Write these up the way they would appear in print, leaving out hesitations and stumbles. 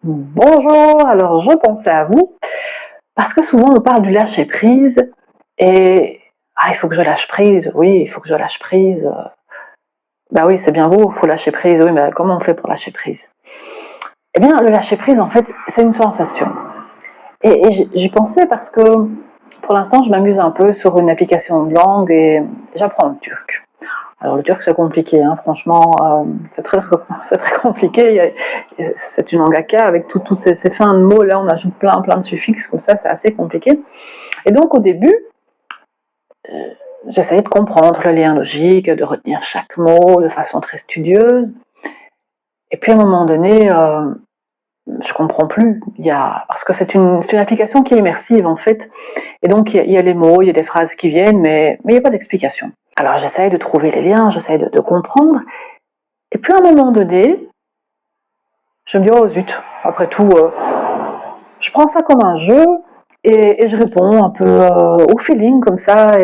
Bonjour, alors je pensais à vous, parce que souvent on parle du lâcher prise, et il faut que je lâche prise, oui, il faut que je lâche prise. Bah oui, c'est bien beau, il faut lâcher prise, oui, mais comment on fait pour lâcher prise? Eh bien, le lâcher prise, en fait, c'est une sensation. Et j'y pensais parce que pour l'instant, je m'amuse un peu sur une application de langue et j'apprends le turc. Alors le turc c'est compliqué, hein, franchement, c'est très compliqué. C'est une langue aka avec toutes ces fins de mots, là on ajoute plein de suffixes, comme ça c'est assez compliqué. Et donc au début, j'essayais de comprendre le lien logique, de retenir chaque mot de façon très studieuse. Et puis à un moment donné, je comprends plus. Parce que c'est une application qui est immersive en fait. Et donc il y a les mots, il y a des phrases qui viennent, mais il n'y a pas d'explication. Alors j'essaye de trouver les liens, j'essaye de comprendre. Et puis à un moment donné, je me dis, oh zut, après tout, je prends ça comme un jeu et je réponds un peu au feeling comme ça.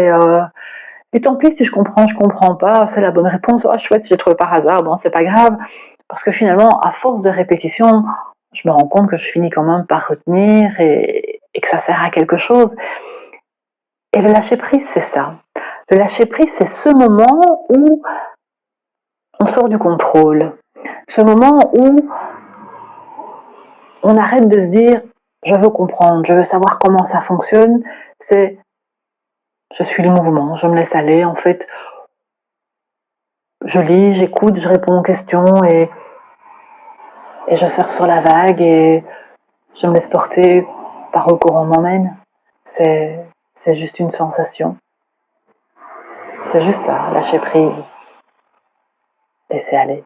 Et tant pis si je comprends pas, c'est la bonne réponse. Oh chouette, j'ai trouvé par hasard, bon, c'est pas grave. Parce que finalement, à force de répétition, je me rends compte que je finis quand même par retenir et que ça sert à quelque chose. Et le lâcher prise, c'est ça. Le lâcher prise, c'est ce moment où on sort du contrôle. Ce moment où on arrête de se dire je veux comprendre, je veux savoir comment ça fonctionne. C'est je suis le mouvement, je me laisse aller. En fait, je lis, j'écoute, je réponds aux questions et je surfe sur la vague et je me laisse porter par où le courant m'emmène. C'est juste une sensation. C'est juste ça, lâcher prise, laisser aller.